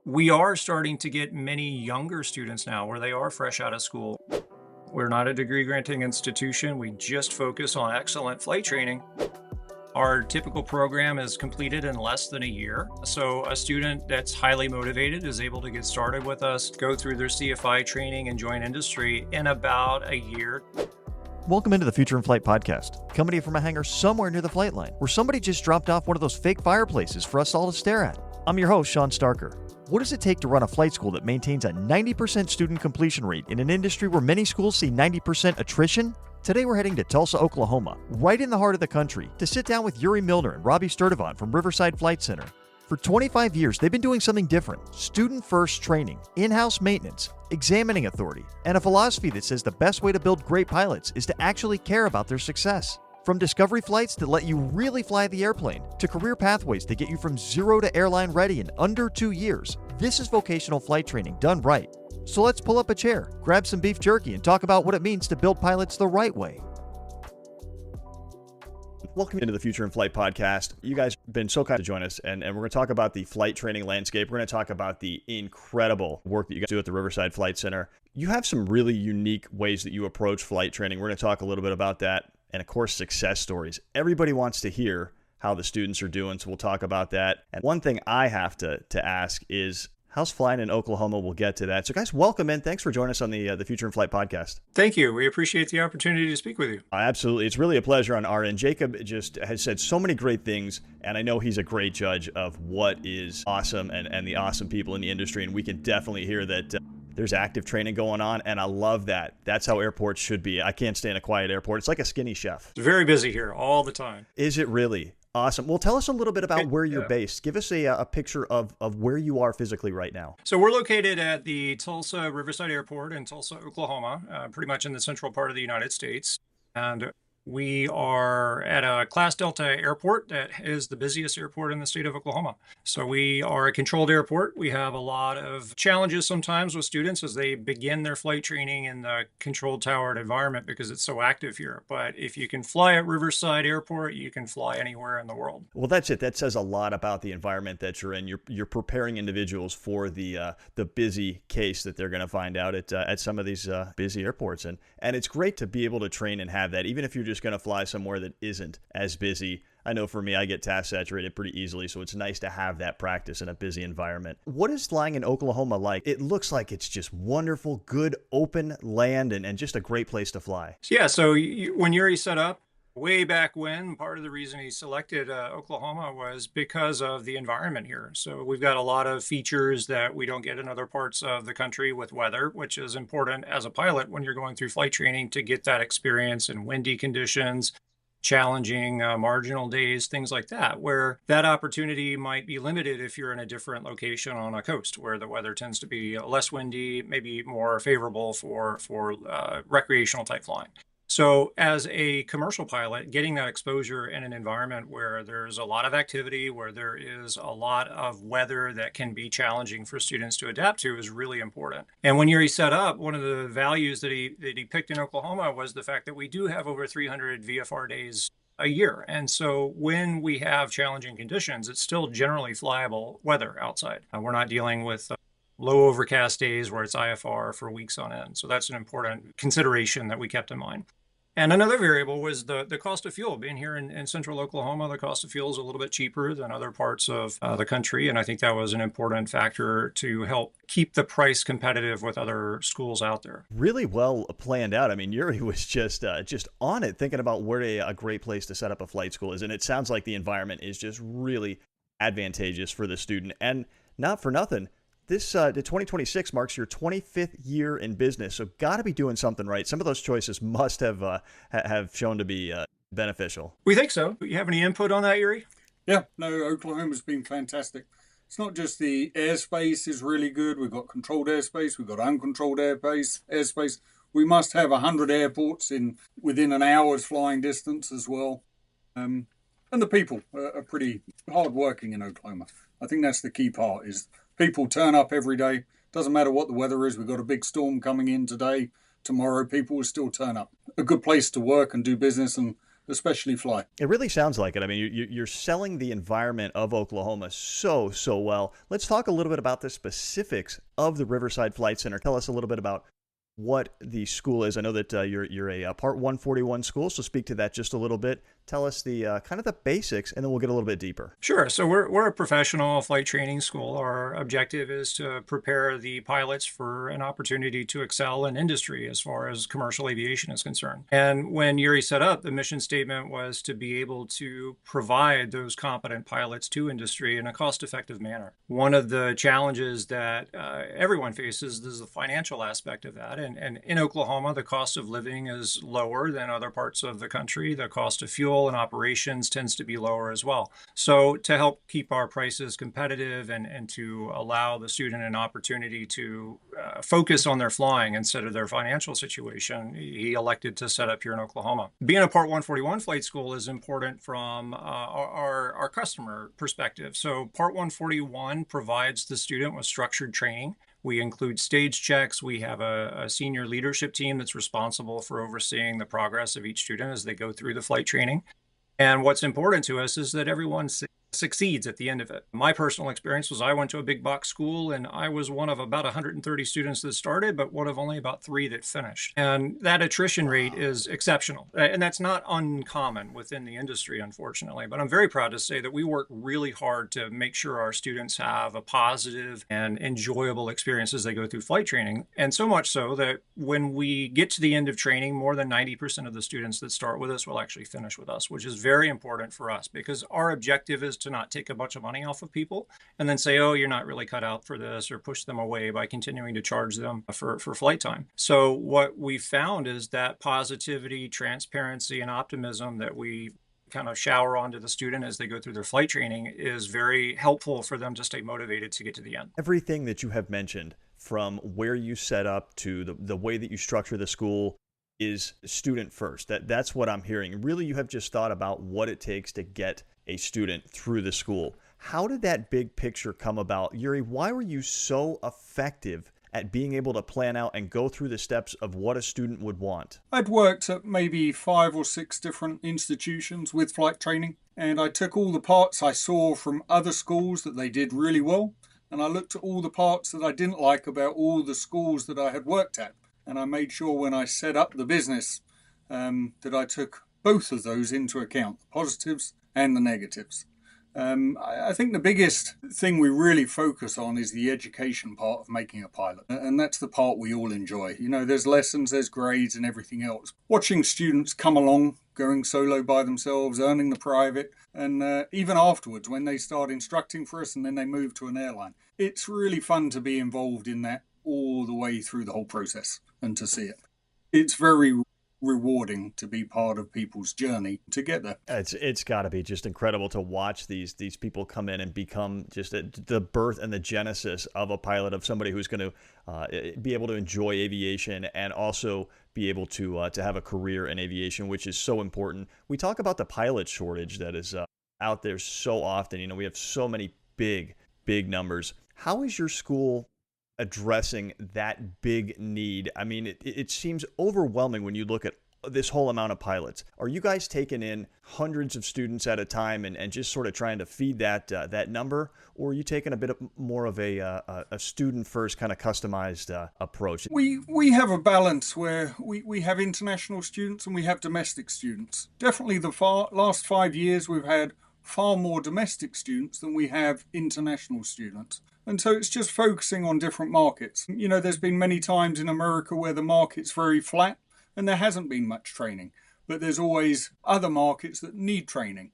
We are starting to get many younger students now where they are fresh out of school. We're not a degree granting institution. We just focus on excellent flight training. Our typical program is completed in less than a year. So a student that's highly motivated is able to get started with us, go through their CFI training and join industry in about a year. Welcome into the Future in Flight podcast, coming to you from a hangar somewhere near the flight line, where somebody just dropped off one of those fake fireplaces for us all to stare at. I'm your host, Shawn Staerker. What does it take to run a flight school that maintains a 90% student completion rate in an industry where many schools see 90% attrition? Today we're heading to Tulsa, Oklahoma, right in the heart of the country, to sit down with Yuri, Milner, and Robbie Sturdivant from Riverside Flight Center. For 25 years, they've been doing something different: student-first training, in-house maintenance, examining authority, and a philosophy that says the best way to build great pilots is to actually care about their success. From discovery flights that let you really fly the airplane, to career pathways that get you from zero to airline ready in under 2 years, this is vocational flight training done right. So let's pull up a chair, grab some beef jerky, and talk about what it means to build pilots the right way. Welcome into the Future in Flight podcast. You guys have been so kind to join us, and we're going to talk about the flight training landscape. We're going to talk about the incredible work that you guys do at the Riverside Flight Center. You have some really unique ways that you approach flight training. We're going to talk a little bit about that, and of course, success stories. Everybody wants to hear how the students are doing, so we'll talk about that. And one thing I have to ask is, how's flying in Oklahoma? We'll get to that. So guys, welcome in. Thanks for joining us on the Future in Flight podcast. Thank you. We appreciate the opportunity to speak with you. Absolutely. It's really a pleasure on our end. Jacob just has said so many great things, and I know he's a great judge of what is awesome and the awesome people in the industry, and we can definitely hear that there's active training going on, and I love that. That's how airports should be. I can't stand a quiet airport. It's like a skinny chef. It's very busy here all the time. Is it really? Awesome. Well, tell us a little bit about where you're based. Give us a picture of where you are physically right now. So we're located at the Tulsa Riverside Airport in Tulsa, Oklahoma, pretty much in the central part of the United States. And we are at a Class Delta airport that is the busiest airport in the state of Oklahoma. So we are a controlled airport. We have a lot of challenges sometimes with students as they begin their flight training in the controlled towered environment because it's so active here. But if you can fly at Riverside Airport, you can fly anywhere in the world. Well, that's it. That says a lot about the environment that you're in. You're preparing individuals for the busy case that they're going to find out at some of these busy airports. And it's great to be able to train and have that, even if you're just going to fly somewhere that isn't as busy. I know for me, I get task saturated pretty easily, so it's nice to have that practice in a busy environment. What is flying in Oklahoma like? It looks like it's just wonderful, good, open land, and just a great place to fly. Yeah, so when Yuri set up, way back when, part of the reason he selected Oklahoma was because of the environment here. So we've got a lot of features that we don't get in other parts of the country with weather, which is important as a pilot when you're going through flight training to get that experience in windy conditions, challenging marginal days, things like that, where that opportunity might be limited if you're in a different location on a coast where the weather tends to be less windy, maybe more favorable for recreational type flying. So as a commercial pilot, getting that exposure in an environment where there's a lot of activity, where there is a lot of weather that can be challenging for students to adapt to is really important. And when Yuri set up, one of the values that he picked in Oklahoma was the fact that we do have over 300 VFR days a year. And so when we have challenging conditions, it's still generally flyable weather outside. We're not dealing with low overcast days where it's IFR for weeks on end. So that's an important consideration that we kept in mind. And another variable was the cost of fuel. Being here in central Oklahoma, the cost of fuel is a little bit cheaper than other parts of the country. And I think that was an important factor to help keep the price competitive with other schools out there. Really well planned out. I mean, Yuri was just on it, thinking about where a great place to set up a flight school is. And it sounds like the environment is just really advantageous for the student. And not for nothing, this the 2026 marks your 25th year in business, so got to be doing something right. Some of those choices must have shown to be beneficial. We think so. You have any input on that, Yuri? Yeah, no, Oklahoma's been fantastic. It's not just the airspace is really good. We've got controlled airspace. We've got uncontrolled airspace. We must have 100 airports within an hour's flying distance as well. And the people are pretty hardworking in Oklahoma. I think that's the key part is people turn up every day. Doesn't matter what the weather is. We've got a big storm coming in today. Tomorrow, people will still turn up. A good place to work and do business, and especially fly. It really sounds like it. I mean, you're selling the environment of Oklahoma so well. Let's talk a little bit about the specifics of the Riverside Flight Center. Tell us a little bit about what the school is. I know that you're a Part 141 school, so speak to that just a little bit. Tell us the kind of the basics, and then we'll get a little bit deeper. Sure. So we're a professional flight training school. Our objective is to prepare the pilots for an opportunity to excel in industry as far as commercial aviation is concerned. And when Yuri set up, the mission statement was to be able to provide those competent pilots to industry in a cost-effective manner. One of the challenges that everyone faces is the financial aspect of that. And in Oklahoma, the cost of living is lower than other parts of the country. The cost of fuel and operations tends to be lower as well. So to help keep our prices competitive and to allow the student an opportunity to focus on their flying instead of their financial situation, he elected to set up here in Oklahoma. Being a Part 141 flight school is important from our customer perspective. So Part 141 provides the student with structured training. We include stage checks. We have a senior leadership team that's responsible for overseeing the progress of each student as they go through the flight training. And what's important to us is that everyone succeeds at the end of it. My personal experience was I went to a big box school and I was one of about 130 students that started, but one of only about 3 that finished. And that attrition rate is exceptional. And that's not uncommon within the industry, unfortunately. But I'm very proud to say that we work really hard to make sure our students have a positive and enjoyable experience as they go through flight training. And so much so that when we get to the end of training, more than 90% of the students that start with us will actually finish with us, which is very important for us because our objective is to not take a bunch of money off of people and then say, oh, you're not really cut out for this, or push them away by continuing to charge them for flight time. So what we found is that positivity, transparency, and optimism that we kind of shower onto the student as they go through their flight training is very helpful for them to stay motivated to get to the end. Everything that you have mentioned, from where you set up to the way that you structure the school, is student first. That's what I'm hearing. Really, you have just thought about what it takes to get a student through the school. How did that big picture come about? Yuri, why were you so effective at being able to plan out and go through the steps of what a student would want? I'd worked at maybe 5 or 6 different institutions with flight training, and I took all the parts I saw from other schools that they did really well, and I looked at all the parts that I didn't like about all the schools that I had worked at. And I made sure when I set up the business that I took both of those into account, the positives and the negatives. I think the biggest thing we really focus on is the education part of making a pilot. And that's the part we all enjoy. You know, there's lessons, there's grades and everything else. Watching students come along, going solo by themselves, earning the private, and even afterwards when they start instructing for us and then they move to an airline. It's really fun to be involved in that all the way through the whole process and to see it. It's very rewarding to be part of people's journey to get there. It's got to be just incredible to watch these people come in and become just the birth and the genesis of a pilot, of somebody who's going to be able to enjoy aviation and also be able to have a career in aviation, which is so important. We talk about the pilot shortage that is out there so often. You know, we have so many big numbers. How is your school addressing that big need? I mean, it seems overwhelming when you look at this whole amount of pilots. Are you guys taking in hundreds of students at a time and just sort of trying to feed that number? Or are you taking a bit more of a student first kind of customized approach? We have a balance where we have international students and we have domestic students. Definitely the last 5 years we've had far more domestic students than we have international students. And so it's just focusing on different markets. You know, there's been many times in America where the market's very flat and there hasn't been much training, but there's always other markets that need training.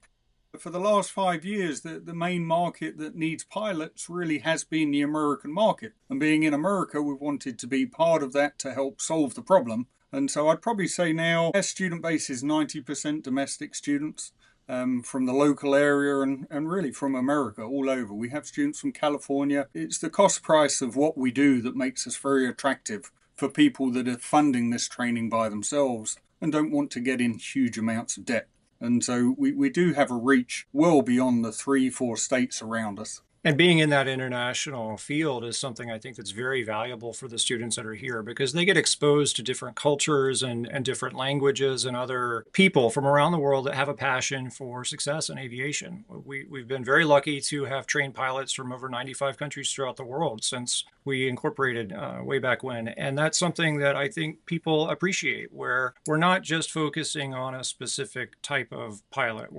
But for the last 5 years, the main market that needs pilots really has been the American market. And being in America, we've wanted to be part of that to help solve the problem. And so I'd probably say now our student base is 90% domestic students. From the local area and really from America all over. We have students from California. It's the cost price of what we do that makes us very attractive for people that are funding this training by themselves and don't want to get in huge amounts of debt. And so we do have a reach well beyond the 3-4 states around us. And being in that international field is something I think that's very valuable for the students that are here because they get exposed to different cultures and different languages and other people from around the world that have a passion for success in aviation. We've been very lucky to have trained pilots from over 95 countries throughout the world since we incorporated way back when. And that's something that I think people appreciate, where we're not just focusing on a specific type of pilot.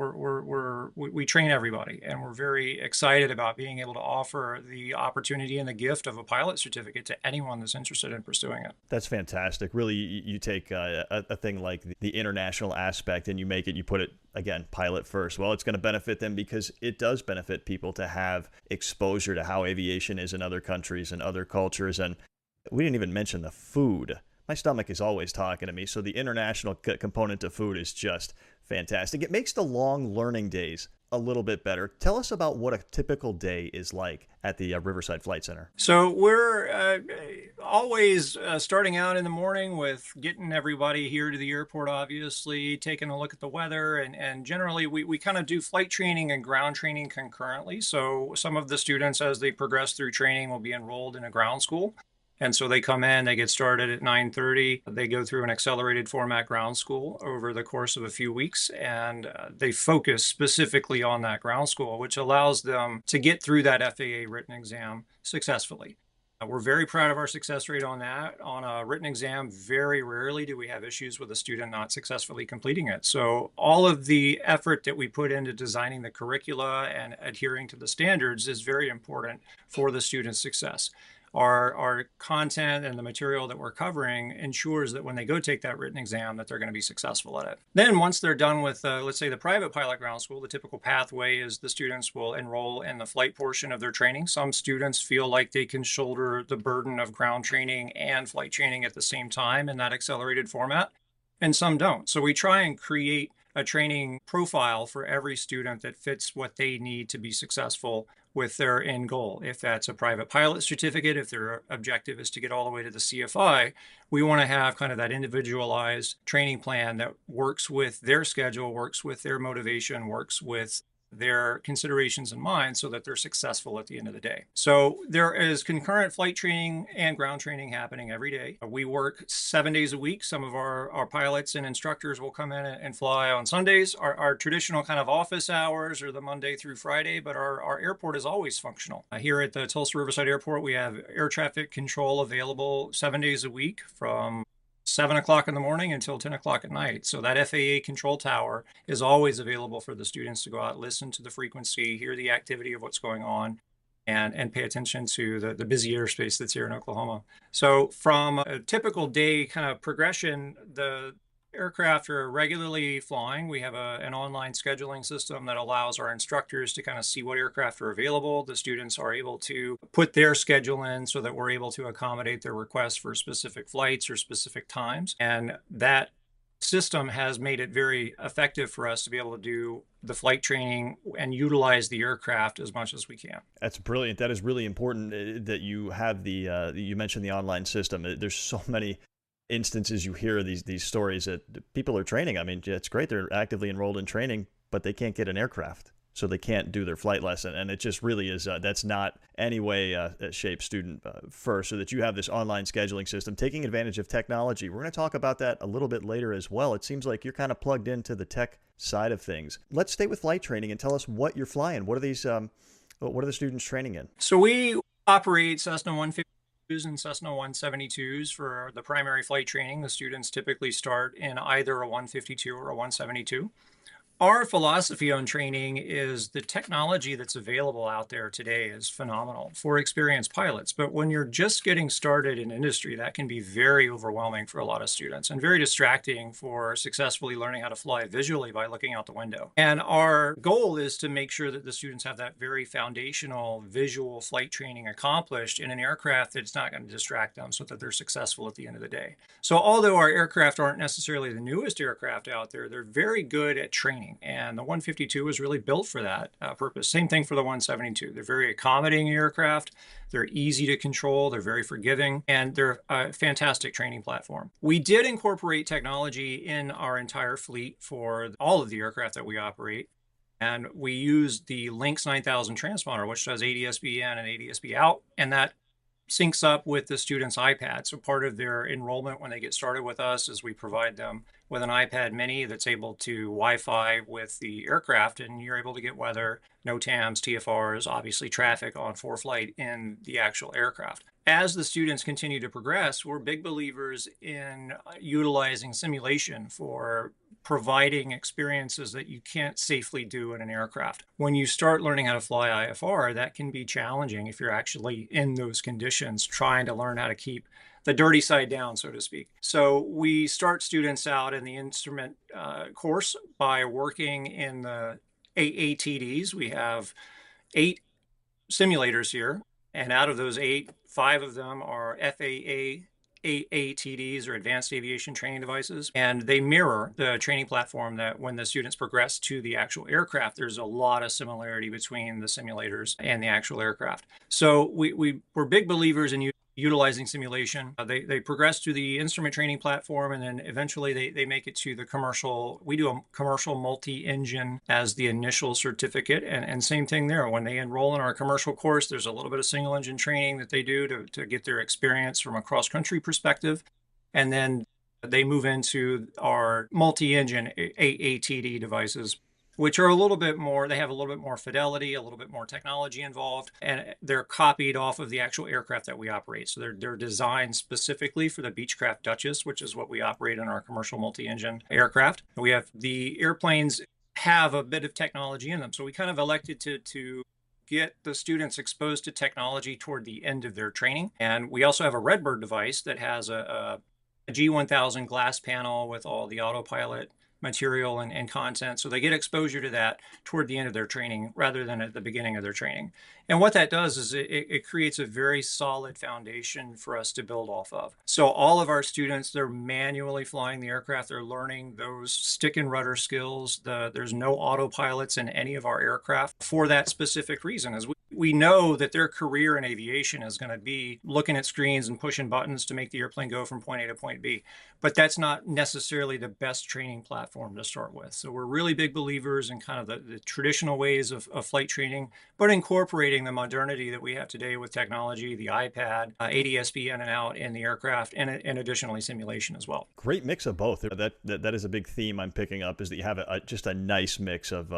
We train everybody, and we're very excited about being able to offer the opportunity and the gift of a pilot certificate to anyone that's interested in pursuing it. That's fantastic. Really, you take a thing like the international aspect and you put it, again, pilot first. Well, it's going to benefit them because it does benefit people to have exposure to how aviation is in other countries and other cultures. And we didn't even mention the food. My stomach is always talking to me. So the international component to food is just fantastic. It makes the long learning days a little bit better. Tell us about what a typical day is like at the Riverside Flight Center. So we're always starting out in the morning with getting everybody here to the airport, obviously, taking a look at the weather. And generally, we kind of do flight training and ground training concurrently. So some of the students, as they progress through training, will be enrolled in a ground school. And so they come in, they get started at 9:30. They go through an accelerated format ground school over the course of a few weeks, and they focus specifically on that ground school, which allows them to get through that FAA written exam successfully. We're very proud of our success rate on that. On a written exam, very rarely do we have issues with a student not successfully completing it. So all of the effort that we put into designing the curricula and adhering to the standards is very important for the student's success. Our content and the material that we're covering ensures that when they go take that written exam, that they're going to be successful at it. Then once they're done with, let's say, the private pilot ground school, the typical pathway is the students will enroll in the flight portion of their training. Some students feel like they can shoulder the burden of ground training and flight training at the same time in that accelerated format, and some don't. So we try and create a training profile for every student that fits what they need to be successful with their end goal. If that's a private pilot certificate, if their objective is to get all the way to the CFI, we want to have kind of that individualized training plan that works with their schedule, works with their motivation, works with their considerations in mind so that they're successful at the end of the day. So there is concurrent flight training and ground training happening every day. We work 7 days a week. Some of our pilots and instructors will come in and fly on Sundays. Our traditional kind of office hours are the Monday through Friday, but our airport is always functional. Here at the Tulsa Riverside Airport, we have air traffic control available 7 days a week from 7 o'clock in the morning until 10 o'clock at night. So that FAA control tower is always available for the students to go out, listen to the frequency, hear the activity of what's going on, and pay attention to the busy airspace that's here in Oklahoma. So from a typical day kind of progression, the aircraft are regularly flying. We have an online scheduling system that allows our instructors to kind of see what aircraft are available. The students are able to put their schedule in so that we're able to accommodate their requests for specific flights or specific times. And that system has made it very effective for us to be able to do the flight training and utilize the aircraft as much as we can. That's brilliant. That is really important that you have you mentioned the online system. There's so many instances you hear these stories that people are training. I mean, it's great. They're actively enrolled in training, but they can't get an aircraft. So they can't do their flight lesson. And it just really is, that's not any way shape student first, so that you have this online scheduling system, taking advantage of technology. We're going to talk about that a little bit later as well. It seems like you're kind of plugged into the tech side of things. Let's stay with flight training and tell us what you're flying. What are the students training in? So we operate Cessna 150 and Cessna 172s for the primary flight training. The students typically start in either a 152 or a 172. Our philosophy on training is the technology that's available out there today is phenomenal for experienced pilots. But when you're just getting started in industry, that can be very overwhelming for a lot of students and very distracting for successfully learning how to fly visually by looking out the window. And our goal is to make sure that the students have that very foundational visual flight training accomplished in an aircraft that's not going to distract them so that they're successful at the end of the day. So although our aircraft aren't necessarily the newest aircraft out there, they're very good at training. And the 152 was really built for that purpose. Same thing for the 172. They're very accommodating aircraft. They're easy to control. They're very forgiving. And they're a fantastic training platform. We did incorporate technology in our entire fleet for all of the aircraft that we operate. And we use the Lynx 9000 transponder, which does ADS-B in and ADS-B out, and that syncs up with the student's iPad. So part of their enrollment when they get started with us is we provide them with an iPad mini that's able to Wi-Fi with the aircraft, and you're able to get weather, NOTAMs, TFRs, obviously traffic on ForeFlight in the actual aircraft. As the students continue to progress, we're big believers in utilizing simulation for providing experiences that you can't safely do in an aircraft. When you start learning how to fly IFR, that can be challenging if you're actually in those conditions, trying to learn how to keep the dirty side down, so to speak. So we start students out in the instrument course by working in the AATDs. We have 8 simulators here, and out of those 8, 5 of them are FAA AATDs, or Advanced Aviation Training Devices, and they mirror the training platform that when the students progress to the actual aircraft, there's a lot of similarity between the simulators and the actual aircraft. So we're big believers in utilizing simulation. They progress to the instrument training platform, and then eventually they make it to the commercial. We do a commercial multi-engine as the initial certificate, and same thing there. When they enroll in our commercial course, there's a little bit of single engine training that they do to get their experience from a cross-country perspective, and then they move into our multi-engine AATD devices, which are a little bit more, they have a little bit more fidelity, a little bit more technology involved, and they're copied off of the actual aircraft that we operate. So they're designed specifically for the Beechcraft Duchess, which is what we operate in our commercial multi-engine aircraft. We have the airplanes have a bit of technology in them. So we kind of elected to get the students exposed to technology toward the end of their training. And we also have a Redbird device that has a G1000 glass panel with all the autopilot material and content. So they get exposure to that toward the end of their training rather than at the beginning of their training. And what that does is it creates a very solid foundation for us to build off of. So all of our students, they're manually flying the aircraft. They're learning those stick and rudder skills. There's no autopilots in any of our aircraft for that specific reason. As we know that their career in aviation is going to be looking at screens and pushing buttons to make the airplane go from point A to point B. But that's not necessarily the best training platform to start with. So we're really big believers in kind of the traditional ways of flight training, but incorporating the modernity that we have today with technology, the iPad, ADS-B in and out in the aircraft, and additionally simulation as well. Great mix of both. That is a big theme I'm picking up, is that you have just a nice mix of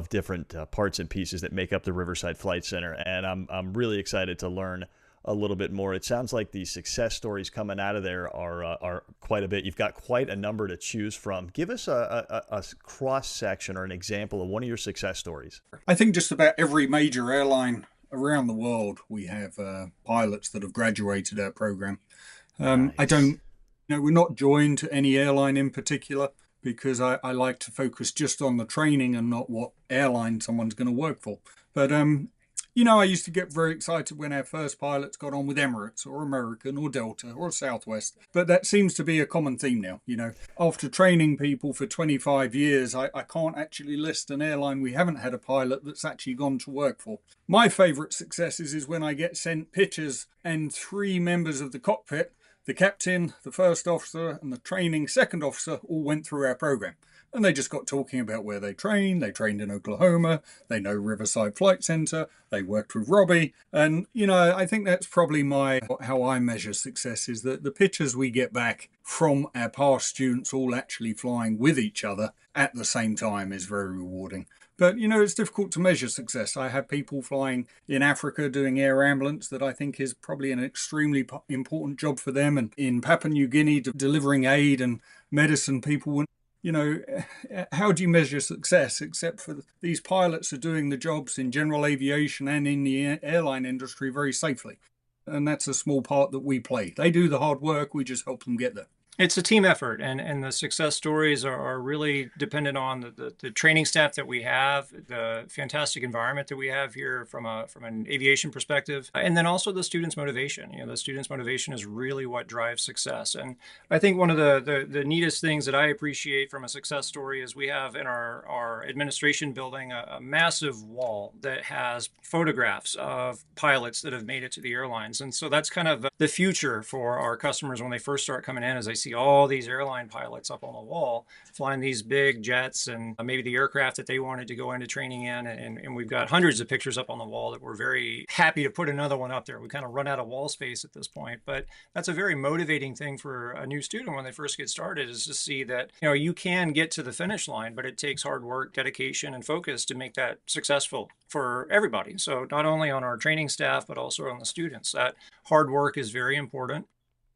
different parts and pieces that make up the Riverside Flight Center, and I'm really excited to learn a little bit more. It sounds like the success stories coming out of there are quite a bit. You've got quite a number to choose from. Give us a cross section or an example of one of your success stories. I think just about every major airline around the world, we have pilots that have graduated our program. Nice. I don't, we're not joined to any airline in particular, because I like to focus just on the training and not what airline someone's going to work for. But I used to get very excited when our first pilots got on with Emirates or American or Delta or Southwest. But that seems to be a common theme now. After training people for 25 years, I can't actually list an airline we haven't had a pilot that's actually gone to work for. My favourite successes is when I get sent pictures and 3 members of the cockpit, the captain, the first officer, and the training second officer all went through our program. And they just got talking about where they trained. They trained in Oklahoma. They know Riverside Flight Center. They worked with Robbie. And, I think that's probably how I measure success, is that the pictures we get back from our past students all actually flying with each other at the same time is very rewarding. But, it's difficult to measure success. I have people flying in Africa doing air ambulance that I think is probably an extremely important job for them. And in Papua New Guinea, delivering aid and medicine, people how do you measure success except for these pilots are doing the jobs in general aviation and in the airline industry very safely? And that's a small part that we play. They do the hard work. We just help them get there. It's a team effort, and the success stories are really dependent on the training staff that we have, the fantastic environment that we have here from an aviation perspective, and then also the students' motivation. The students' motivation is really what drives success. And I think one of the neatest things that I appreciate from a success story is we have in our administration building a massive wall that has photographs of pilots that have made it to the airlines. And so that's kind of the future for our customers when they first start coming in, as they see see all these airline pilots up on the wall flying these big jets and maybe the aircraft that they wanted to go into training in. And we've got hundreds of pictures up on the wall that we're very happy to put another one up there. We kind of run out of wall space at this point, but that's a very motivating thing for a new student when they first get started, is to see that, you can get to the finish line, but it takes hard work, dedication, and focus to make that successful for everybody. So not only on our training staff, but also on the students. That hard work is very important.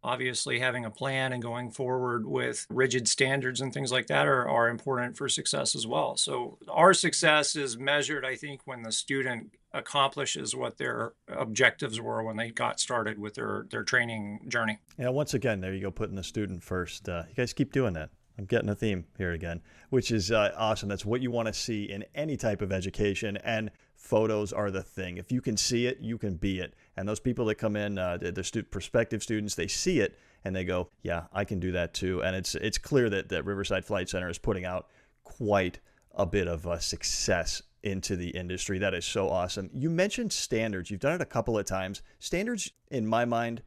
Obviously, having a plan and going forward with rigid standards and things like that are important for success as well. So our success is measured, I think, when the student accomplishes what their objectives were when they got started with their training journey. Yeah, once again, there you go, putting the student first. You guys keep doing that. I'm getting a theme here again, which is awesome. That's what you want to see in any type of education, and photos are the thing. If you can see it, you can be it. And those people that come in, the prospective students, they see it and they go, yeah, I can do that too. And it's clear that Riverside Flight Center is putting out quite a bit of success into the industry. That is so awesome. You mentioned standards. You've done it a couple of times. Standards, in my mind,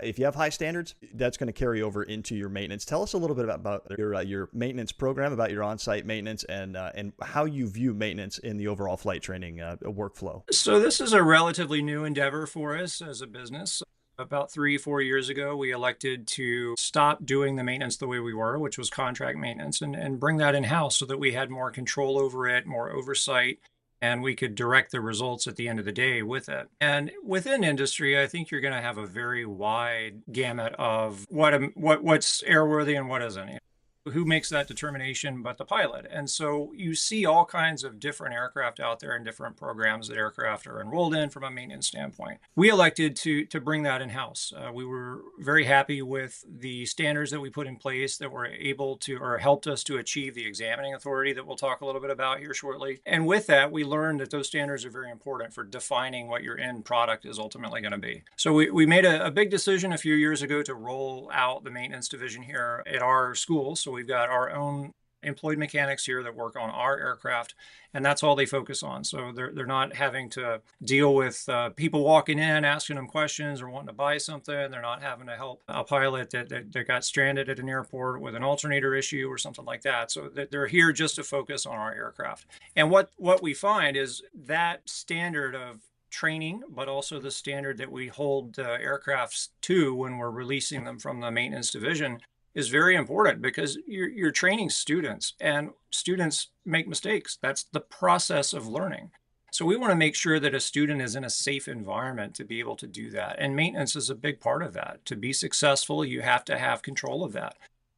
if you have high standards, that's going to carry over into your maintenance. Tell us a little bit about your maintenance program, about your on-site maintenance, and how you view maintenance in the overall flight training workflow. So this is a relatively new endeavor for us as a business. About 3-4 years ago, we elected to stop doing the maintenance the way we were, which was contract maintenance, and bring that in-house so that we had more control over it, more oversight, and we could direct the results at the end of the day with it. And within industry, I think you're going to have a very wide gamut of what's airworthy and what isn't. Who makes that determination but the pilot? And so you see all kinds of different aircraft out there and different programs that aircraft are enrolled in from a maintenance standpoint. We elected to bring that in-house. We were very happy with the standards that we put in place that were able to, or helped us to achieve the examining authority that we'll talk a little bit about here shortly. And with that, we learned that those standards are very important for defining what your end product is ultimately going to be. So we made a big decision a few years ago to roll out the maintenance division here at our school. So we've got our own employed mechanics here that work on our aircraft, and that's all they focus on. So they're not having to deal with people walking in, asking them questions or wanting to buy something. They're not having to help a pilot that got stranded at an airport with an alternator issue or something like that. So they're here just to focus on our aircraft. And what we find is that standard of training, but also the standard that we hold aircrafts to when we're releasing them from the maintenance division is very important, because you're training students, and students make mistakes. That's the process of learning. So we want to make sure that a student is in a safe environment to be able to do that. And maintenance is a big part of that. To be successful, you have to have control of that.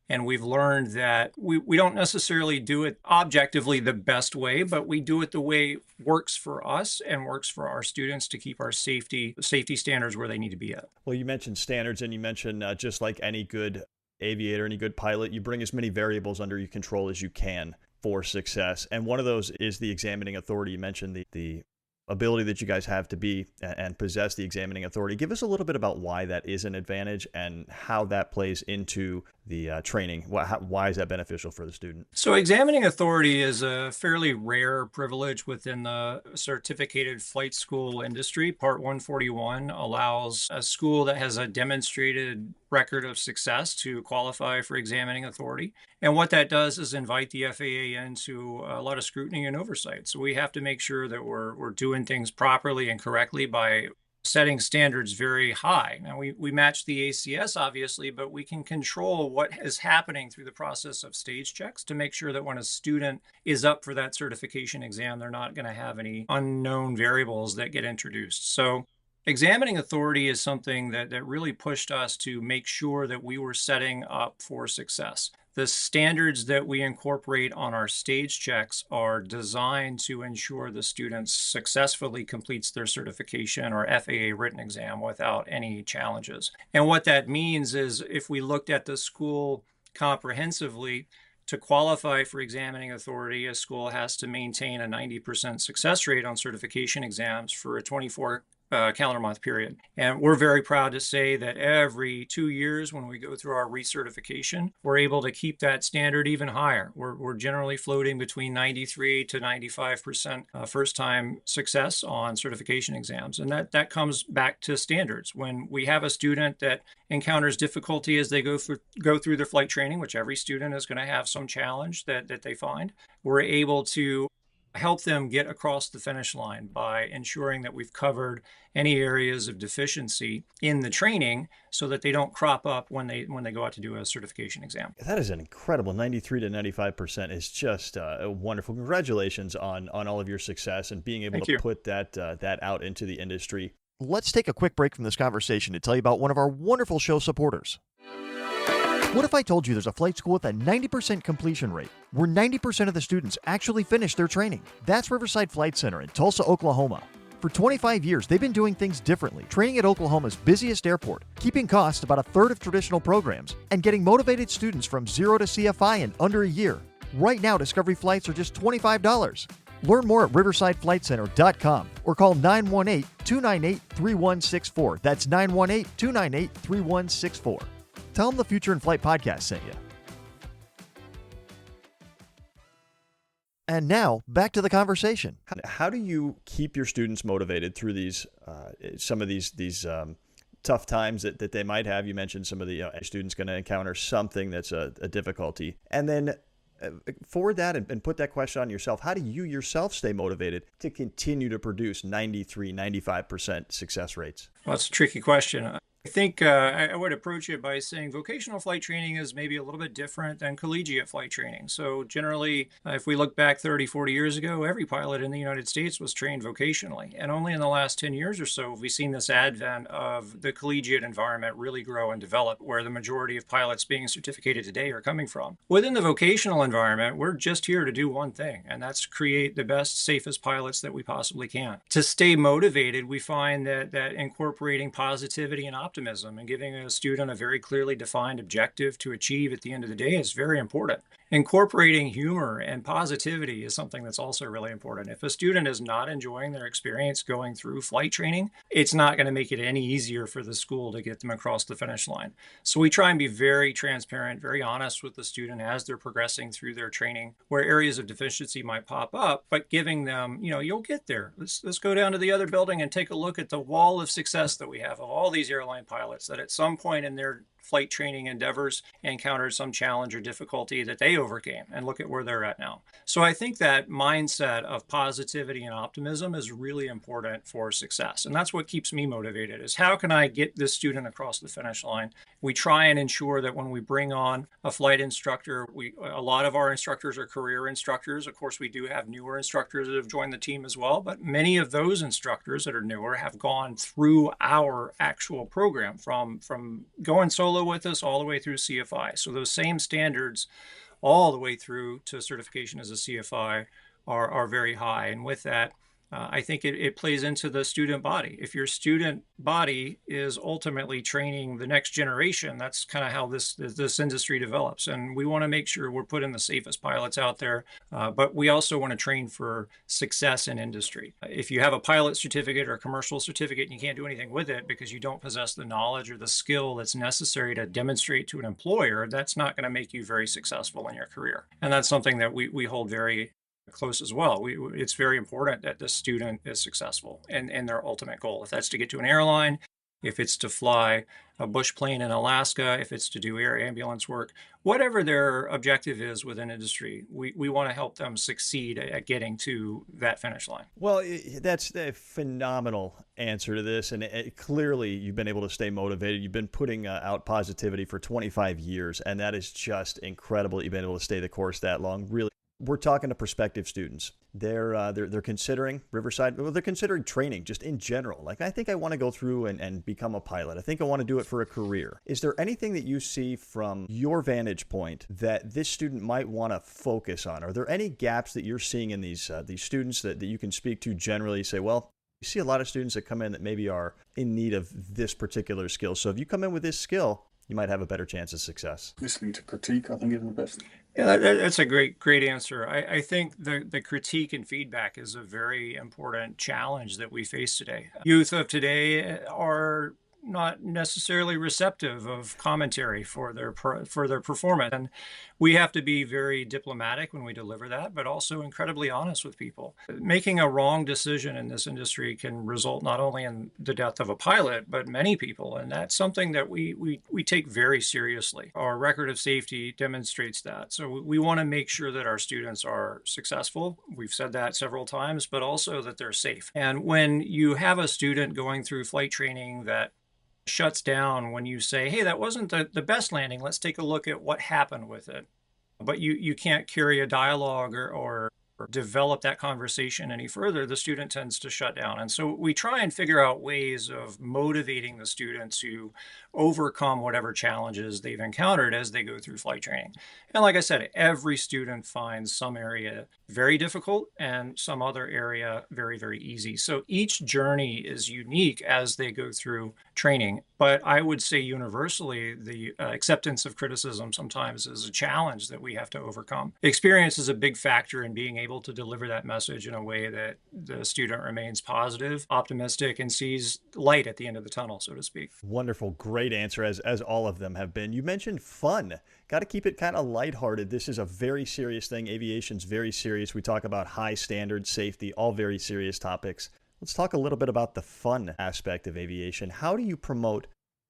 And we've learned that we don't necessarily do it objectively the best way, but we do it the way works for us and works for our students to keep our safety standards where they need to be at. Well, you mentioned standards, and you mentioned just like any good aviator, any good pilot, you bring as many variables under your control as you can for success. And one of those is the examining authority. You mentioned the ability that you guys have to be and possess the examining authority. Give us a little bit about why that is an advantage and how that plays into the training. Why is that beneficial for the student? So examining authority is a fairly rare privilege within the certificated flight school industry. Part 141 allows a school that has a demonstrated record of success to qualify for examining authority. And what that does is invite the FAA into a lot of scrutiny and oversight. So we have to make sure that we're doing things properly and correctly by setting standards very high. Now, we match the ACS, obviously, but we can control what is happening through the process of stage checks to make sure that when a student is up for that certification exam, they're not going to have any unknown variables that get introduced. So examining authority is something that really pushed us to make sure that we were setting up for success. The standards that we incorporate on our stage checks are designed to ensure the student successfully completes their certification or FAA written exam without any challenges. And what that means is, if we looked at the school comprehensively, to qualify for examining authority, a school has to maintain a 90% success rate on certification exams for a 24 calendar month period. And we're very proud to say that every 2 years when we go through our recertification, we're able to keep that standard even higher. We're generally floating between 93 to 95% first-time success on certification exams. And that comes back to standards. When we have a student that encounters difficulty as they go through their flight training, which every student is going to have some challenge that they find, we're able to help them get across the finish line by ensuring that we've covered any areas of deficiency in the training so that they don't crop up when they go out to do a certification exam. That is an incredible 93 to 95% is just wonderful. Congratulations on all of your success and being able Thank to you. put that out into the industry. Let's take a quick break from this conversation to tell you about one of our wonderful show supporters. What if I told you there's a flight school with a 90% completion rate, where 90% of the students actually finish their training? That's Riverside Flight Center in Tulsa, Oklahoma. For 25 years, they've been doing things differently, training at Oklahoma's busiest airport, keeping costs about a third of traditional programs, and getting motivated students from 0 to CFI in under a year. Right now, Discovery flights are just $25. Learn more at riversideflightcenter.com or call 918-298-3164. That's 918-298-3164. Tell them the Future in Flight podcast sent you. And now, back to the conversation. How do you keep your students motivated through these some of these tough times that they might have? You mentioned some of the students going to encounter something that's a difficulty. And then forward that and put that question on yourself. How do you yourself stay motivated to continue to produce 93, 95% success rates? Well, that's a tricky question. I think I would approach it by saying vocational flight training is maybe a little bit different than collegiate flight training. So generally, if we look back 30, 40 years ago, every pilot in the United States was trained vocationally. And only in the last 10 years or so have we seen this advent of the collegiate environment really grow and develop, where the majority of pilots being certificated today are coming from. Within the vocational environment, we're just here to do one thing, and that's create the best, safest pilots that we possibly can. To stay motivated, we find that incorporating positivity and optimism and giving a student a very clearly defined objective to achieve at the end of the day is very important. Incorporating humor and positivity is something that's also really important. If a student is not enjoying their experience going through flight training, it's not going to make it any easier for the school to get them across the finish line. So we try and be very transparent, very honest with the student as they're progressing through their training, where areas of deficiency might pop up, but giving them, you'll get there. Let's go down to the other building and take a look at the wall of success that we have of all these airline pilots that at some point in their flight training endeavors encountered some challenge or difficulty that they overcame, and look at where they're at now. So I think that mindset of positivity and optimism is really important for success. And that's what keeps me motivated, is how can I get this student across the finish line? We try and ensure that when we bring on a flight instructor, a lot of our instructors are career instructors. Of course, we do have newer instructors that have joined the team as well, but many of those instructors that are newer have gone through our actual program from going solo with us all the way through CFI. So those same standards all the way through to certification as a CFI are very high. And with that, I think it plays into the student body. If your student body is ultimately training the next generation, that's kind of how this industry develops. And we want to make sure we're putting the safest pilots out there, but we also want to train for success in industry. If you have a pilot certificate or a commercial certificate and you can't do anything with it because you don't possess the knowledge or the skill that's necessary to demonstrate to an employer, that's not going to make you very successful in your career. And that's something that we hold very close as well. It's very important that the student is successful in their ultimate goal. If that's to get to an airline, if it's to fly a bush plane in Alaska, if it's to do air ambulance work, whatever their objective is within industry, we want to help them succeed at getting to that finish line. Well, that's a phenomenal answer to this. And clearly you've been able to stay motivated. You've been putting out positivity for 25 years, and that is just incredible. You've been able to stay the course that long. Really. We're talking to prospective students. They're considering Riverside. Well, they're considering training just in general. Like, I think I want to go through and become a pilot. I think I want to do it for a career. Is there anything that you see from your vantage point that this student might want to focus on? Are there any gaps that you're seeing in these students that you can speak to generally? Say, well, you see a lot of students that come in that maybe are in need of this particular skill. So if you come in with this skill, you might have a better chance of success. Listening to critique, I think, is the best. Yeah, that's a great answer. I think the critique and feedback is a very important challenge that we face today. Youth of today are not necessarily receptive of commentary for for their performance, and we have to be very diplomatic when we deliver that, but also incredibly honest with people. Making a wrong decision in this industry can result not only in the death of a pilot, but many people, and that's something that we take very seriously. Our record of safety demonstrates that. So we want to make sure that our students are successful. We've said that several times, but also that they're safe. And when you have a student going through flight training that shuts down when you say, hey, that wasn't the best landing, let's take a look at what happened with it. But you can't carry a dialogue or develop that conversation any further, the student tends to shut down. And so we try and figure out ways of motivating the student to overcome whatever challenges they've encountered as they go through flight training. And like I said, every student finds some area very difficult and some other area very, very easy. So each journey is unique as they go through training. But I would say universally, the acceptance of criticism sometimes is a challenge that we have to overcome. Experience is a big factor in being able to deliver that message in a way that the student remains positive, optimistic, and sees light at the end of the tunnel, so to speak. Wonderful, great answer, as all of them have been. You mentioned fun. Got to keep it kind of lighthearted. This is a very serious thing. Aviation's very serious. We talk about high standards, safety, all very serious topics. Let's talk a little bit about the fun aspect of aviation. How do you promote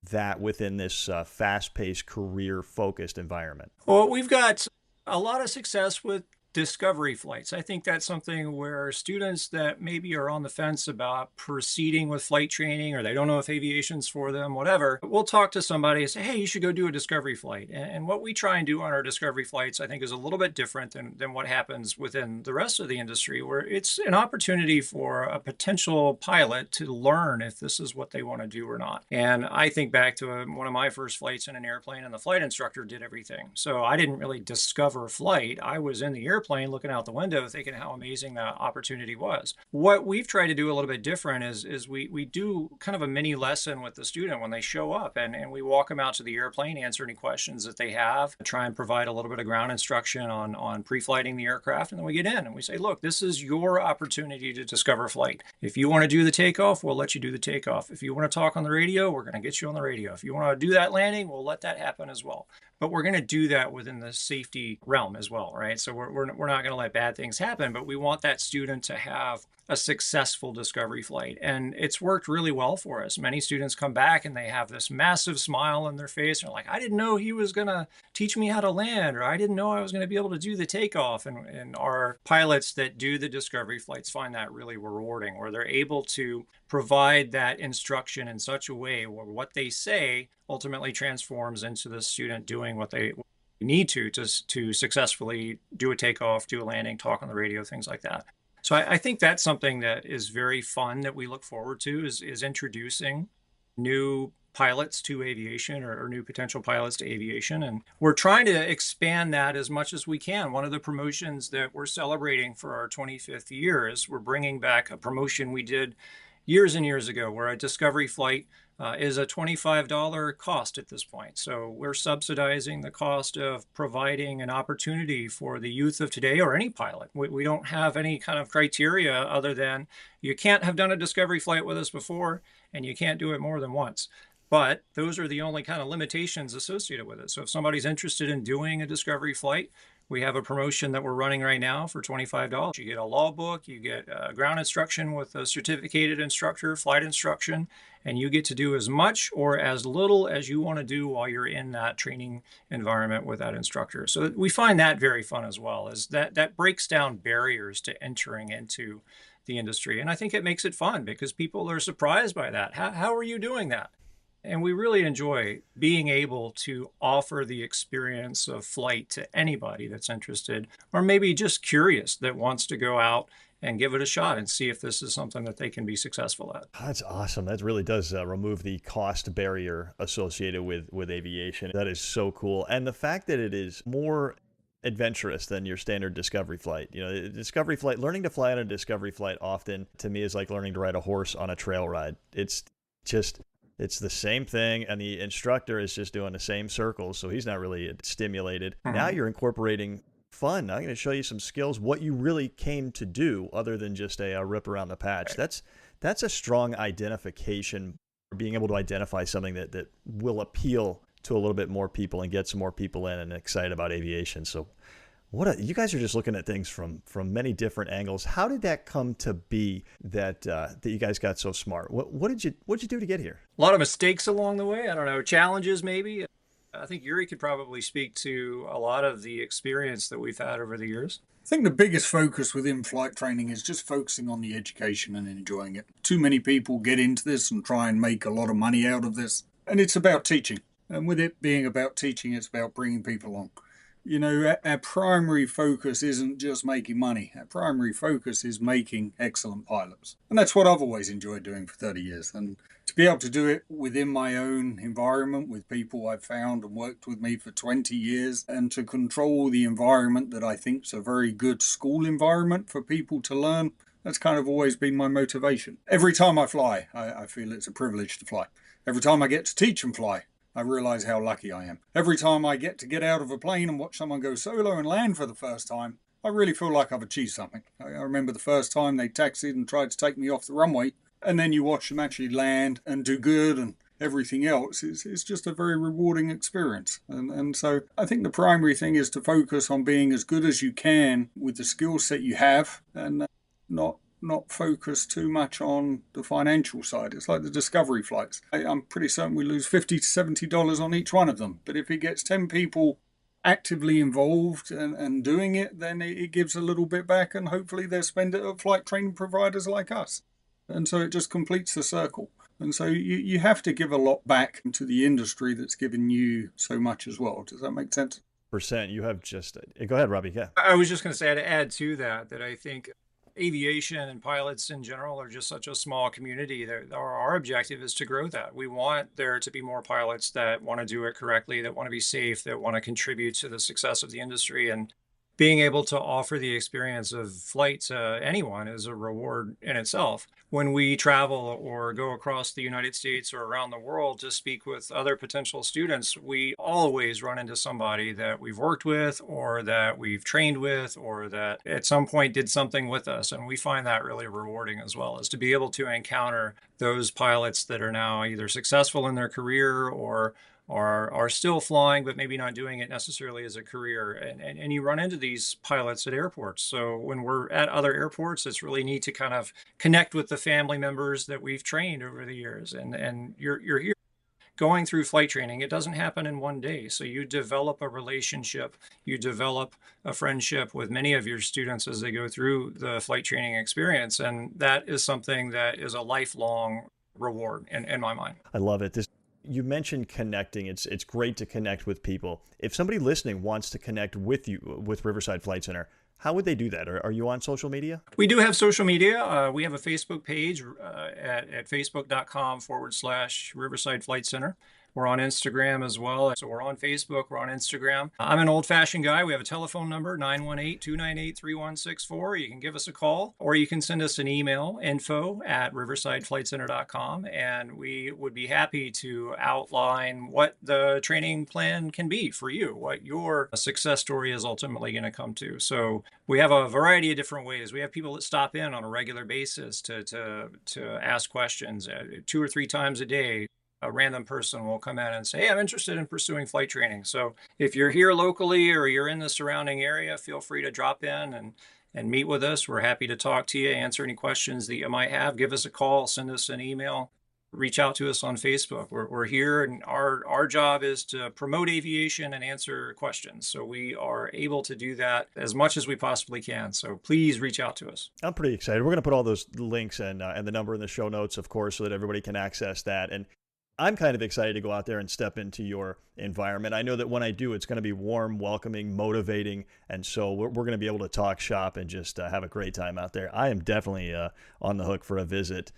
that within this fast-paced, career-focused environment? Well, we've got a lot of success with discovery flights. I think that's something where students that maybe are on the fence about proceeding with flight training, or they don't know if aviation's for them, whatever, we'll talk to somebody and say, hey, you should go do a discovery flight. And what we try and do on our discovery flights, I think, is a little bit different than what happens within the rest of the industry, where it's an opportunity for a potential pilot to learn if this is what they want to do or not. And I think back to one of my first flights in an airplane, and the flight instructor did everything. So I didn't really discover flight. I was in the airplane looking out the window thinking how amazing that opportunity was. What we've tried to do a little bit different is we do kind of a mini lesson with the student when they show up, and we walk them out to the airplane, answer any questions that they have, try and provide a little bit of ground instruction on pre-flighting the aircraft, and then we get in and we say, look, this is your opportunity to discover flight. If you want to do the takeoff, we'll let you do the takeoff. If you want to talk on the radio, we're going to get you on the radio. If you want to do that landing, we'll let that happen as well. But we're going to do that within the safety realm as well, right? So we're not going to let bad things happen, but we want that student to have a successful discovery flight. And it's worked really well for us. Many students come back and they have this massive smile on their face. And they're like, I didn't know he was going to teach me how to land, or I didn't know I was going to be able to do the takeoff. And our pilots that do the discovery flights find that really rewarding, where they're able to provide that instruction in such a way where what they say ultimately transforms into the student doing what they need to successfully do a takeoff, do a landing, talk on the radio, things like that. So I think that's something that is very fun that we look forward to is introducing new pilots to aviation, or new potential pilots to aviation. And we're trying to expand that as much as we can. One of the promotions that we're celebrating for our 25th year is we're bringing back a promotion we did years and years ago, where a discovery flight is a $25 cost at this point. So we're subsidizing the cost of providing an opportunity for the youth of today, or any pilot. We don't have any kind of criteria other than you can't have done a discovery flight with us before, and you can't do it more than once. But those are the only kind of limitations associated with it. So if somebody's interested in doing a discovery flight, we have a promotion that we're running right now for $25. You get a law book, you get ground instruction with a certificated instructor, flight instruction, and you get to do as much or as little as you want to do while you're in that training environment with that instructor. So we find that very fun as well, as that breaks down barriers to entering into the industry. And I think it makes it fun because people are surprised by that. How are you doing that? And we really enjoy being able to offer the experience of flight to anybody that's interested, or maybe just curious that wants to go out and give it a shot and see if this is something that they can be successful at. That's awesome. That really does remove the cost barrier associated with aviation. That is so cool. And the fact that it is more adventurous than your standard discovery flight. You know, discovery flight, learning to fly on a discovery flight often to me is like learning to ride a horse on a trail ride. It's just It's the same thing, and the instructor is just doing the same circles, so he's not really stimulated. Now Mhm. you're incorporating fun. I'm going to show you some skills, what you really came to do, other than just a rip around the patch. That's a strong identification, being able to identify something that will appeal to a little bit more people and get some more people in and excited about aviation. So you guys are just looking at things from many different angles. How did that come to be that you guys got so smart? What did you do to get here? A lot of mistakes along the way. I don't know, challenges maybe. I think Yuri could probably speak to a lot of the experience that we've had over the years. I think the biggest focus within flight training is just focusing on the education and enjoying it. Too many people get into this and try and make a lot of money out of this, and it's about teaching. And with it being about teaching, it's about bringing people along. Our primary focus isn't just making money. Our primary focus is making excellent pilots. And that's what I've always enjoyed doing for 30 years. And to be able to do it within my own environment with people I've found and worked with me for 20 years, and to control the environment that I think is a very good school environment for people to learn, that's kind of always been my motivation. Every time I fly, I feel it's a privilege to fly. Every time I get to teach and fly, I realize how lucky I am. Every time I get out of a plane and watch someone go solo and land for the first time, I really feel like I've achieved something. I remember the first time they taxied and tried to take me off the runway, and then you watch them actually land and do good and everything else. It's just a very rewarding experience. And so I think the primary thing is to focus on being as good as you can with the skill set you have, and not focus too much on the financial side. It's like the Discovery flights. I'm pretty certain we lose $50 to $70 on each one of them. But if it gets 10 people actively involved and doing it, then it gives a little bit back, and hopefully they'll spend it at flight training providers like us. And so it just completes the circle. And so you have to give a lot back to the industry that's given you so much as well. Does that make sense? Percent. You have just go ahead, Robbie. Yeah. I was just going to say, to add to that I think aviation and pilots in general are just such a small community that our objective is to grow that. We want there to be more pilots that want to do it correctly, that want to be safe, that want to contribute to the success of the industry. And being able to offer the experience of flight to anyone is a reward in itself. When we travel or go across the United States or around the world to speak with other potential students, we always run into somebody that we've worked with or that we've trained with or that at some point did something with us. And we find that really rewarding as well, as to be able to encounter those pilots that are now either successful in their career or are still flying, but maybe not doing it necessarily as a career. And you run into these pilots at airports. So when we're at other airports, it's really neat to kind of connect with the family members that we've trained over the years. And you're here going through flight training. It doesn't happen in one day. So you develop a relationship, you develop a friendship with many of your students as they go through the flight training experience. And that is something that is a lifelong reward in my mind. I love it. You mentioned connecting. It's great to connect with people. If somebody listening wants to connect with you, with Riverside Flight Center, how would they do that? Are you on social media? We do have social media. We have a Facebook page at facebook.com/Riverside Flight Center. We're on Instagram as well. So we're on Facebook, we're on Instagram. I'm an old-fashioned guy. We have a telephone number, 918-298-3164. You can give us a call, or you can send us an email, info@riversideflightcenter.com, and we would be happy to outline what the training plan can be for you, what your success story is ultimately going to come to. So we have a variety of different ways. We have people that stop in on a regular basis to ask questions 2 or 3 times a day. A random person will come in and say, hey, I'm interested in pursuing flight training. So if you're here locally or you're in the surrounding area, feel free to drop in and meet with us. We're happy to talk to you, answer any questions that you might have. Give us a call, send us an email, reach out to us on Facebook. We're here, and our job is to promote aviation and answer questions. So we are able to do that as much as we possibly can. So please reach out to us. I'm pretty excited. We're going to put all those links and the number in the show notes, of course, so that everybody can access that. And I'm kind of excited to go out there and step into your environment. I know that when I do, it's going to be warm, welcoming, motivating, and so we're going to be able to talk shop and just have a great time out there. I am definitely on the hook for a visit.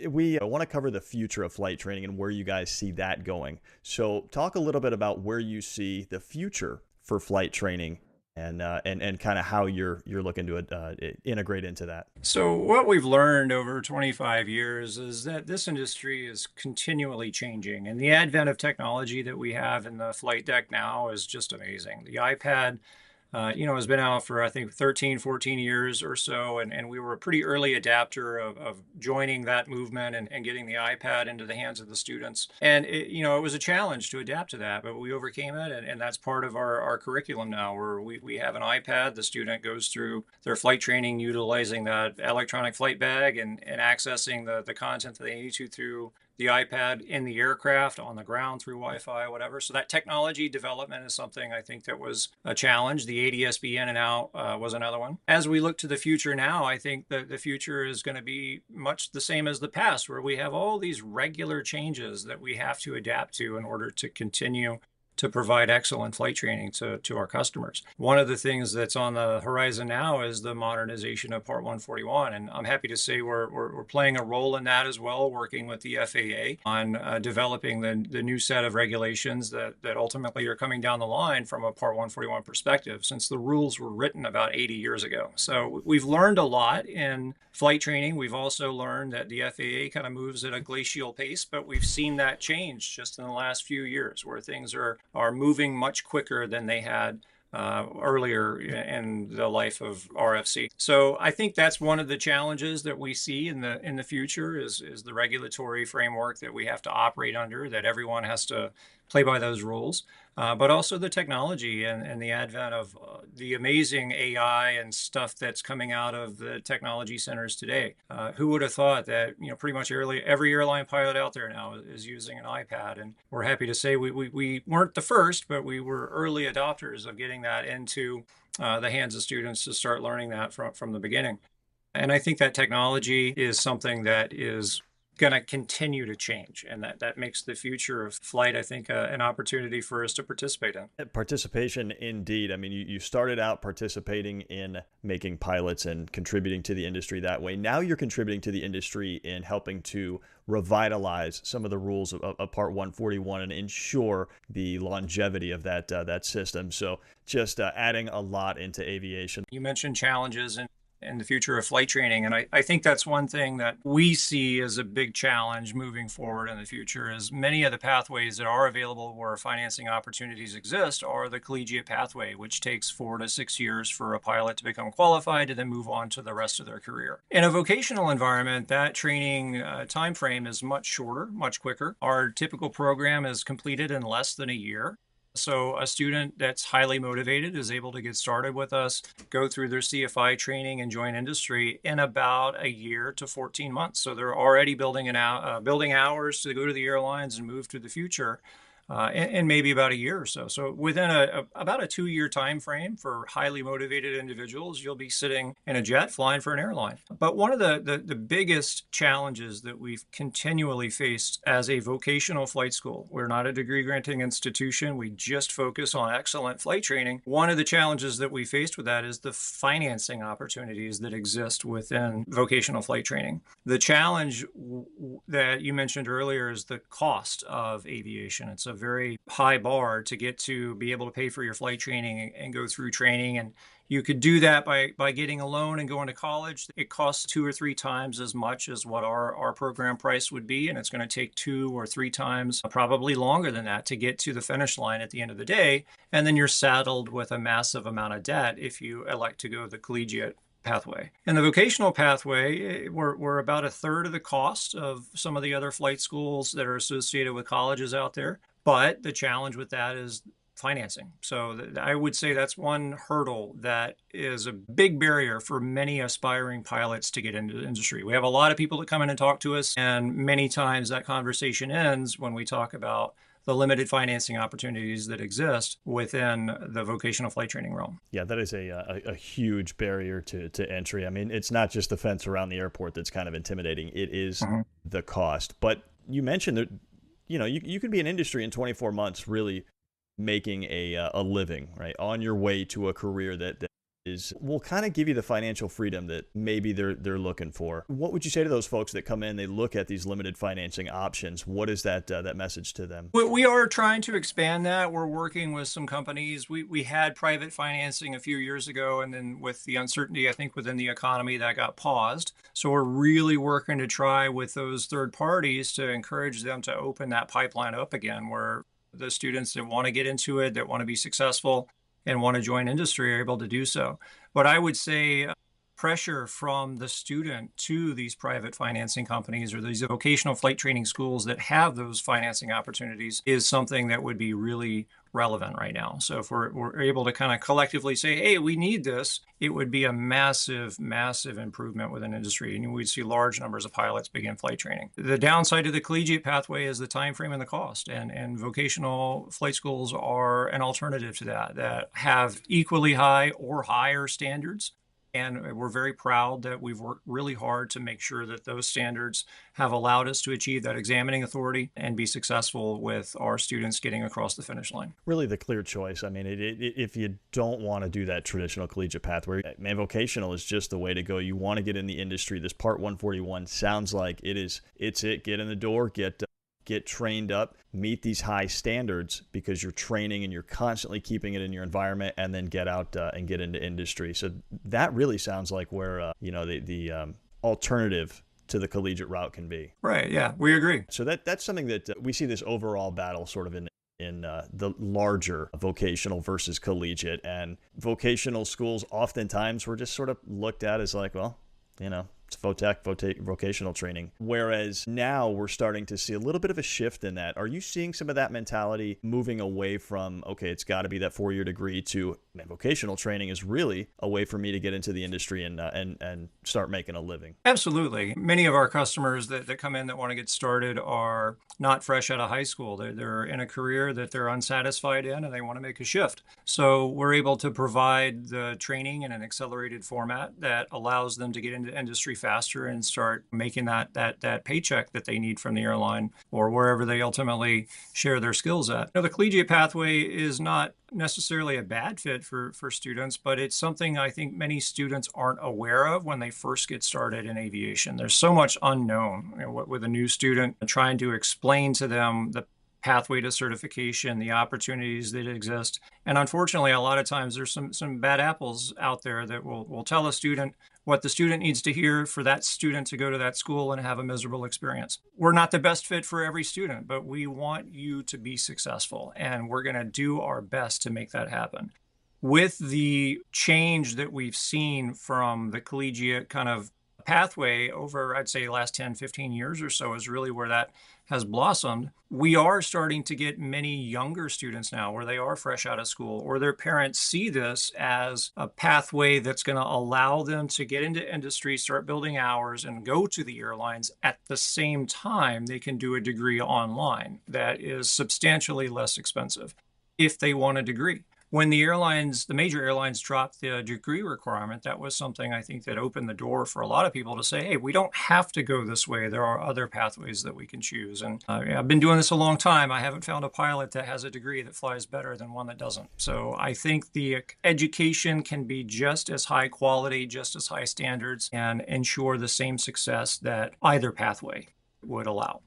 We want to cover the future of flight training and where you guys see that going. So talk a little bit about where you see the future for flight training and kind of how you're looking to integrate into that. So what we've learned over 25 years is that this industry is continually changing, and the advent of technology that we have in the flight deck now is just amazing. The iPad has been out for, I think, 13, 14 years or so. And we were a pretty early adapter of joining that movement and getting the iPad into the hands of the students. And it was a challenge to adapt to that, but we overcame it. And that's part of our curriculum now, where we have an iPad. The student goes through their flight training utilizing that electronic flight bag and accessing the content that they need to through the iPad in the aircraft, on the ground, through Wi-Fi, whatever. So that technology development is something I think that was a challenge. The ADS-B in and out was another one. As we look to the future now, I think that the future is going to be much the same as the past, where we have all these regular changes that we have to adapt to in order to continue to provide excellent flight training to our customers. One of the things that's on the horizon now is the modernization of Part 141. And I'm happy to say we're playing a role in that as well, working with the FAA on developing the new set of regulations that ultimately are coming down the line from a Part 141 perspective, since the rules were written about 80 years ago. So we've learned a lot in flight training. We've also learned that the FAA kind of moves at a glacial pace, but we've seen that change just in the last few years, where things are moving much quicker than they had earlier in the life of RFC. So I think that's one of the challenges that we see in the future is the regulatory framework that we have to operate under, that everyone has to play by those rules, but also the technology and the advent of the amazing AI and stuff that's coming out of the technology centers today. Who would have thought that pretty much every airline pilot out there now is using an iPad? And we're happy to say we weren't the first, but we were early adopters of getting that into the hands of students to start learning that from the beginning. And I think that technology is something that is going to continue to change, and that makes the future of flight, I think, an opportunity for us to participate in. Participation, indeed. I mean, you started out participating in making pilots and contributing to the industry that way. Now you're contributing to the industry in helping to revitalize some of the rules of Part 141 and ensure the longevity of that system. So just adding a lot into aviation. You mentioned challenges in the future of flight training. And I think that's one thing that we see as a big challenge moving forward in the future, is many of the pathways that are available where financing opportunities exist are the collegiate pathway, which takes 4 to 6 years for a pilot to become qualified and then move on to the rest of their career. In a vocational environment, that training time frame is much shorter, much quicker. Our typical program is completed in less than a year. So a student that's highly motivated is able to get started with us, go through their CFI training, and join industry in about a year to 14 months. So they're already building hours to go to the airlines and move to the future in maybe about a year or so. So within about a 2-year time frame for highly motivated individuals, you'll be sitting in a jet flying for an airline. But one of the biggest challenges that we've continually faced as a vocational flight school, we're not a degree granting institution, we just focus on excellent flight training. One of the challenges that we faced with that is the financing opportunities that exist within vocational flight training. The challenge that you mentioned earlier is the cost of aviation. It's a very high bar to get to be able to pay for your flight training and go through training. And you could do that by getting a loan and going to college. It costs 2 or 3 times as much as what our program price would be. And it's going to take 2 or 3 times, probably longer than that, to get to the finish line at the end of the day. And then you're saddled with a massive amount of debt if you elect to go the collegiate pathway. In the vocational pathway, we're about a third of the cost of some of the other flight schools that are associated with colleges out there. But the challenge with that is financing. So I would say that's one hurdle that is a big barrier for many aspiring pilots to get into the industry. We have a lot of people that come in and talk to us, and many times that conversation ends when we talk about the limited financing opportunities that exist within the vocational flight training realm. Yeah, that is a huge barrier to entry. I mean, it's not just the fence around the airport that's kind of intimidating. It is the cost. But you mentioned that you could be in industry in 24 months really making a living, right, on your way to a career that is will kind of give you the financial freedom that maybe they're looking for. What would you say to those folks that come in, they look at these limited financing options? What is that message to them? We are trying to expand that. We're working with some companies. We had private financing a few years ago, and then with the uncertainty, I think, within the economy, that got paused. So we're really working to try with those third parties to encourage them to open that pipeline up again, where the students that want to get into it, that want to be successful and want to join industry are able to do so. But I would say pressure from the student to these private financing companies or these vocational flight training schools that have those financing opportunities is something that would be really relevant right now. So if we're able to kind of collectively say, hey, we need this, it would be a massive, massive improvement within industry. And we'd see large numbers of pilots begin flight training. The downside of the collegiate pathway is the time frame and the cost. And vocational flight schools are an alternative to that have equally high or higher standards. And we're very proud that we've worked really hard to make sure that those standards have allowed us to achieve that examining authority and be successful with our students getting across the finish line. Really the clear choice. I mean, if you don't want to do that traditional collegiate pathway, man, vocational is just the way to go. You want to get in the industry. This Part 141 sounds like it's it. Get in the door, get trained up, meet these high standards because you're training and you're constantly keeping it in your environment, and then get out and get into industry. So that really sounds like where the alternative to the collegiate route can be. Right. Yeah, we agree. So that's something that we see this overall battle sort of in the larger vocational versus collegiate, and vocational schools oftentimes were just sort of looked at as like, well, it's vocational training. Whereas now we're starting to see a little bit of a shift in that. Are you seeing some of that mentality moving away from, okay, it's got to be that 4-year degree to, man, vocational training is really a way for me to get into the industry and start making a living? Absolutely. Many of our customers that come in that want to get started are not fresh out of high school. They're in a career that they're unsatisfied in and they want to make a shift. So we're able to provide the training in an accelerated format that allows them to get into industry faster and start making that paycheck that they need from the airline or wherever they ultimately share their skills at. The collegiate pathway is not necessarily a bad fit for students, but it's something I think many students aren't aware of when they first get started in aviation. There's so much unknown with a new student, trying to explain to them the pathway to certification, the opportunities that exist. And unfortunately, a lot of times there's some bad apples out there that will tell a student what the student needs to hear for that student to go to that school and have a miserable experience. We're not the best fit for every student, but we want you to be successful, and we're going to do our best to make that happen. With the change that we've seen from the collegiate kind of pathway over, I'd say, last 10, 15 years or so is really where that has blossomed. We are starting to get many younger students now where they are fresh out of school, or their parents see this as a pathway that's going to allow them to get into industry, start building hours, and go to the airlines. At the same time, they can do a degree online that is substantially less expensive if they want a degree. When the major airlines dropped the degree requirement, that was something I think that opened the door for a lot of people to say, hey, we don't have to go this way. There are other pathways that we can choose. And I've been doing this a long time. I haven't found a pilot that has a degree that flies better than one that doesn't. So I think the education can be just as high quality, just as high standards, and ensure the same success that either pathway would allow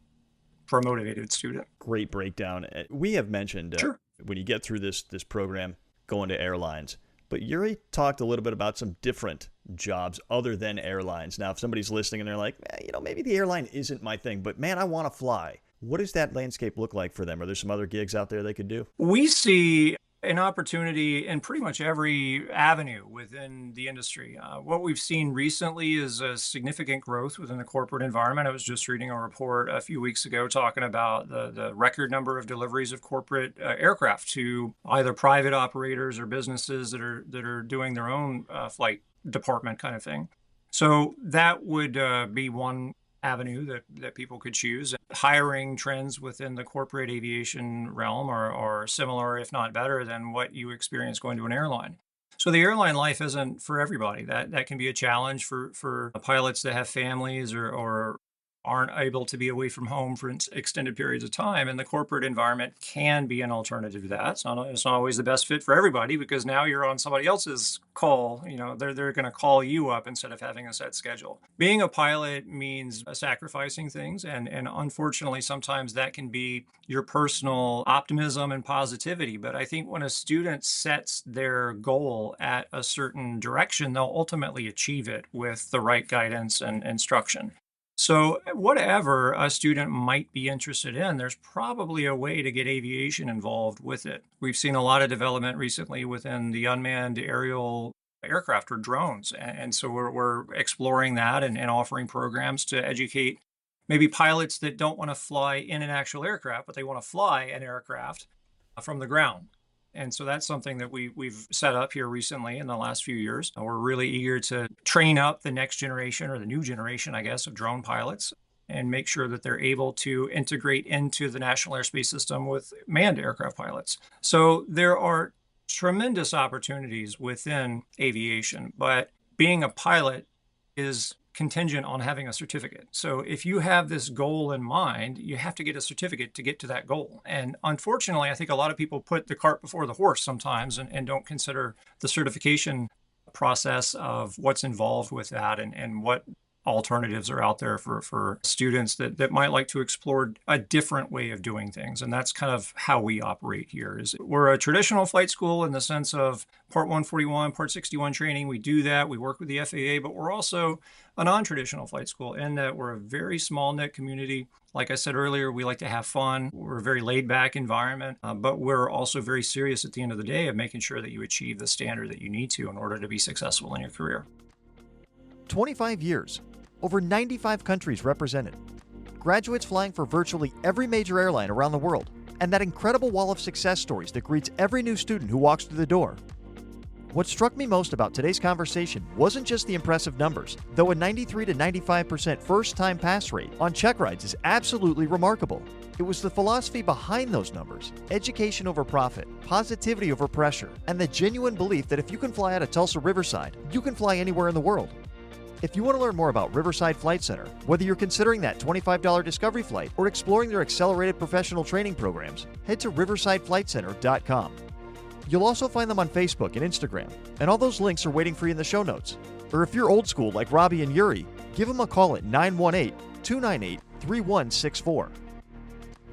for a motivated student. Great breakdown. We have mentioned Sure. When you get through this program, going to airlines. But Yuri talked a little bit about some different jobs other than airlines. Now, if somebody's listening and they're like, maybe the airline isn't my thing, but man, I want to fly. What does that landscape look like for them? Are there some other gigs out there they could do? We see an opportunity in pretty much every avenue within the industry. What we've seen recently is a significant growth within the corporate environment. I was just reading a report a few weeks ago talking about the record number of deliveries of corporate aircraft to either private operators or businesses that are doing their own flight department kind of thing. So that would be one avenue that people could choose. Hiring trends within the corporate aviation realm are similar, if not better, than what you experience going to an airline. So the airline life isn't for everybody. That can be a challenge for pilots that have families or aren't able to be away from home for extended periods of time. And the corporate environment can be an alternative to that. It's not always the best fit for everybody because now you're on somebody else's call. They're going to call you up instead of having a set schedule. Being a pilot means sacrificing things. And unfortunately, sometimes that can be your personal optimism and positivity. But I think when a student sets their goal at a certain direction, they'll ultimately achieve it with the right guidance and instruction. So, whatever a student might be interested in, there's probably a way to get aviation involved with it. We've seen a lot of development recently within the unmanned aerial aircraft or drones. And so we're exploring that and offering programs to educate maybe pilots that don't want to fly in an actual aircraft, but they want to fly an aircraft from the ground. And so that's something that we've set up here recently in the last few years. We're really eager to train up the next generation or the new generation, I guess, of drone pilots and make sure that they're able to integrate into the National Airspace System with manned aircraft pilots. So there are tremendous opportunities within aviation, but being a pilot is contingent on having a certificate. So if you have this goal in mind, you have to get a certificate to get to that goal. And unfortunately, I think a lot of people put the cart before the horse sometimes and don't consider the certification process of what's involved with that and what alternatives are out there for students that might like to explore a different way of doing things. And that's kind of how we operate here. Is we're a traditional flight school in the sense of Part 141, Part 61 training. We do that. We work with the FAA, but we're also a non-traditional flight school in that we're a very small knit community. Like I said earlier, we like to have fun. We're a very laid back environment, but we're also very serious at the end of the day of making sure that you achieve the standard that you need to in order to be successful in your career. 25 years, over 95 countries represented, graduates flying for virtually every major airline around the world, and that incredible wall of success stories that greets every new student who walks through the door. What struck me most about today's conversation wasn't just the impressive numbers, though a 93 to 95% first-time pass rate on check rides is absolutely remarkable. It was the philosophy behind those numbers: education over profit, positivity over pressure, and the genuine belief that if you can fly out of Tulsa Riverside, you can fly anywhere in the world. If you want to learn more about Riverside Flight Center, whether you're considering that $25 discovery flight or exploring their accelerated professional training programs, head to riversideflightcenter.com. You'll also find them on Facebook and Instagram, and all those links are waiting for you in the show notes. Or if you're old school like Robbie and Yuri, give them a call at 918-298-3164.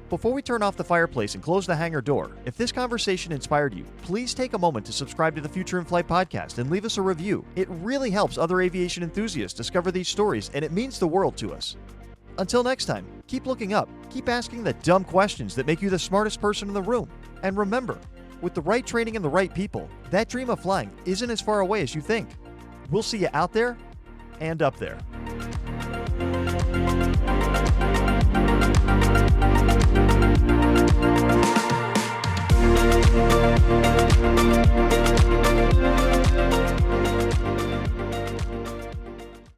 Before we turn off the fireplace and close the hangar door, if this conversation inspired you, please take a moment to subscribe to the Future in Flight podcast and leave us a review. It really helps other aviation enthusiasts discover these stories, and it means the world to us. Until next time, keep looking up, keep asking the dumb questions that make you the smartest person in the room. And remember, with the right training and the right people, that dream of flying isn't as far away as you think. We'll see you out there and up there.